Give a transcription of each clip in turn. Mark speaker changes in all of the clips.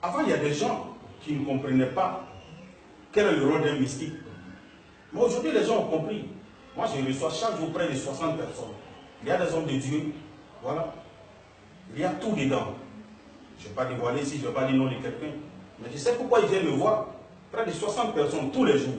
Speaker 1: Avant, il y a des gens qui ne comprenaient pas quel est le rôle d'un mystique. Mais aujourd'hui, les gens ont compris. Moi, je reçois chaque jour près de 60 personnes. Il y a des hommes de Dieu, voilà. Il y a tout dedans. Je ne vais pas dévoiler ici, je ne vais pas dire le nom de quelqu'un. Mais je sais pourquoi ils viennent me voir. Près de 60 personnes tous les jours.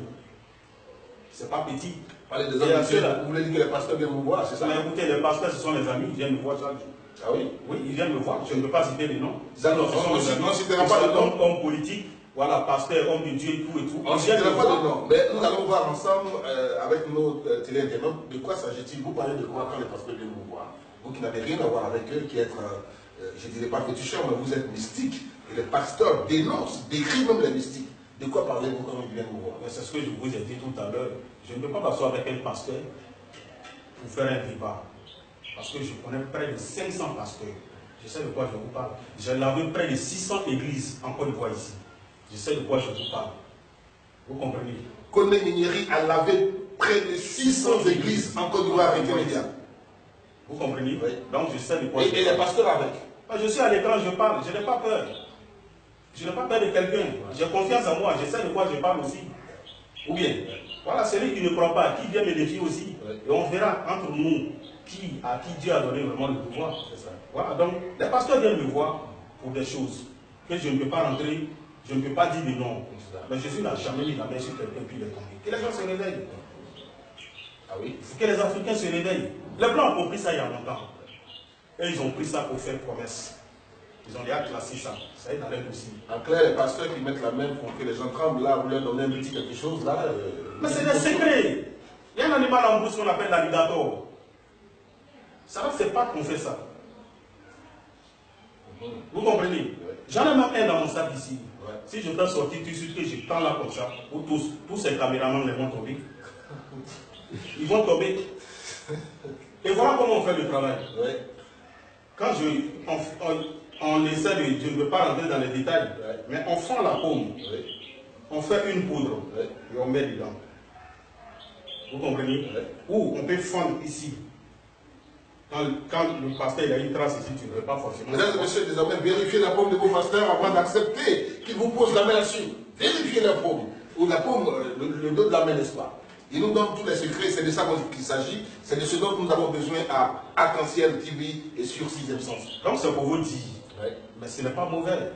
Speaker 1: Ce n'est pas petit.
Speaker 2: Parlez des hommes de Dieu, vous voulez dire que les pasteurs viennent vous voir, c'est ça?
Speaker 1: Mais écoutez, les pasteurs, ce sont les amis, ils viennent me voir chaque jour.
Speaker 2: Ah oui?
Speaker 1: Oui, ils viennent me voir. Je ne peux pas citer les noms.
Speaker 2: D'accord, on ne citera pas de noms.
Speaker 1: Homme politique, voilà, pasteur, homme de Dieu, tout et tout.
Speaker 2: On ne citera pas de noms. Mais nous allons voir ensemble, avec nos téléinternautes, de quoi s'agit-il? Vous parlez de quoi quand les pasteurs viennent vous voir? Vous qui n'avez rien à voir avec eux, qui êtes, je ne dirais pas féticheur, mais vous êtes mystique. Et les pasteurs dénoncent, décrivent même les mystiques. De quoi parlez-vous quand ils viennent vous voir?
Speaker 1: C'est ce que je vous ai dit tout à l'heure. Je ne peux pas m'asseoir avec un pasteur pour faire un débat. Parce que je connais près de 500 pasteurs. Je sais de quoi je vous parle. J'ai lavé près de 600 églises en Côte d'Ivoire ici. Je sais de quoi je vous parle. Vous comprenez?
Speaker 2: Koné Minieri a lavé près de 600 églises en Côte d'Ivoire avec les médias.
Speaker 1: Vous comprenez? Oui. Donc je sais de quoi
Speaker 2: je parle. Et les pasteurs avec?
Speaker 1: Je suis à l'écran, je parle. Je n'ai pas peur. Je n'ai pas peur de quelqu'un. J'ai confiance en moi. Je sais de quoi je parle aussi. Ou bien, voilà, celui qui ne croit pas, qui vient me défier aussi. Et on verra entre nous à qui Dieu a donné vraiment le pouvoir. Voilà, donc les pasteurs viennent me voir pour des choses que je ne peux pas rentrer, je ne peux pas dire de non. Mais Jésus n'a jamais mis la main sur quelqu'un puis il est tombé. Que les gens se réveillent. Ah oui, il faut que les Africains se réveillent. Les Blancs ont compris ça il y a longtemps. Et ils ont pris ça pour faire promesse. Ils ont déjà classé ça. Ça est dans l'air aussi.
Speaker 2: En clair, les pasteurs qui mettent la main pour que les gens tremblent, là, vous leur donnez un petit quelque chose, là.
Speaker 1: Mais c'est des secrets. Il y a un animal en brousse qu'on appelle l'alligator. Ça ne fait pas qu'on fait ça. Vous comprenez? J'en ai même un dans mon sac ici. Si je peux sortir tout de suite, que je prends là comme ça, ou tous ces caméramans les vont tomber. Ils vont tomber. Et voilà comment on fait le travail. Quand on essaie de, je ne veux pas rentrer dans les détails, mais on fend la paume, on fait une poudre et on met dedans. Vous comprenez? Ou on peut fendre ici. Quand le pasteur il a une trace ici, tu ne veux pas forcément.
Speaker 2: Mesdames et messieurs, désormais, vérifiez la paume de vos pasteurs avant d'accepter qu'ils vous posent la main là-dessus. Vérifiez la paume. Ou la paume, le dos de la main, n'est-ce pas? Ils nous donnent tous les secrets, c'est de ça qu'il s'agit. C'est de ce dont nous avons besoin à Arc-en-Ciel TV et sur 6e Sens.
Speaker 1: Donc c'est pour vous dire, mais ce n'est pas mauvais.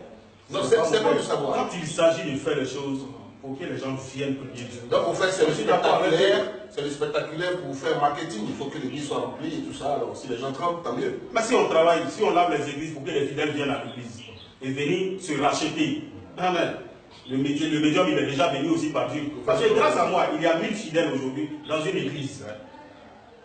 Speaker 2: Non, c'est bon de savoir.
Speaker 1: Quand il s'agit de faire les choses pour que les gens viennent prier Dieu.
Speaker 2: Donc vous faites, c'est le spectaculaire pour faire marketing. Il faut que l'église soit remplie et tout ça. Alors si les gens tremblent, tant mieux.
Speaker 1: Mais si on travaille, si on lave les églises pour que les fidèles viennent à l'église et venir se racheter, amen. Le médium il est déjà béni aussi par Dieu. Parce que grâce à moi, il y a 1000 fidèles aujourd'hui dans une église.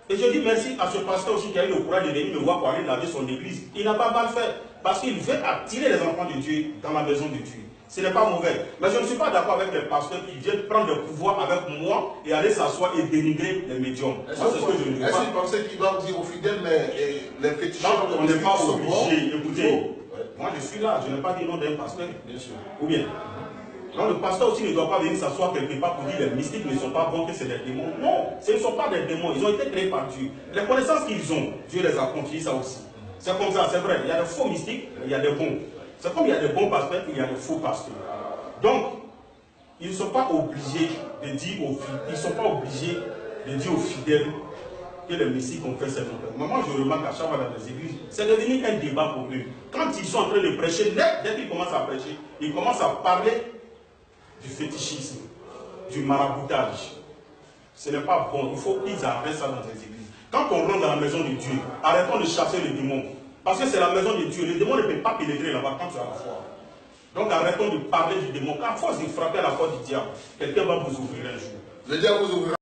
Speaker 1: Et je dis merci à ce pasteur aussi qui a eu le courage de venir me voir pour aller laver son église. Il n'a pas mal fait. Parce qu'il veut attirer les enfants de Dieu dans la maison de Dieu. Ce n'est pas mauvais. Mais je ne suis pas d'accord avec les pasteurs qui viennent prendre le pouvoir avec moi et aller s'asseoir et dénigrer les médiums.
Speaker 2: Est-ce que vous pensez qu'ils doivent dire aux fidèles, mais les féticheurs,
Speaker 1: on n'est pas obligé. Écoutez, moi je suis là, je n'ai pas dit non d'un pasteur. Bien sûr. Ou bien. Donc le pasteur aussi ne doit pas venir s'asseoir quelque part pour dire que les mystiques ne sont pas bons, que c'est des démons. Non, ce ne sont pas des démons, ils ont été créés par Dieu. Les connaissances qu'ils ont, Dieu les a confiées ça aussi. C'est comme ça, c'est vrai. Il y a des faux mystiques, il y a des bons. C'est comme il y a des bons pasteurs, il y a des faux pasteurs. Donc, ils ne sont pas obligés de dire aux fidèles que les mystiques ont fait cette affaire. Moi, je remarque à chaque fois dans les églises, c'est devenu un débat pour eux. Quand ils sont en train de prêcher, dès qu'ils commencent à prêcher, ils commencent à parler du fétichisme, du maraboutage. Ce n'est pas bon. Il faut qu'ils arrêtent ça dans les églises. Quand on rentre dans la maison de Dieu, arrêtons de chasser les démons. Parce que c'est la maison de Dieu. Les démons ne peuvent pas pénétrer là-bas quand tu as la foi. Donc arrêtons de parler du démon. À force de frapper à la porte du diable, quelqu'un va vous ouvrir un jour.
Speaker 2: Le diable vous ouvrira.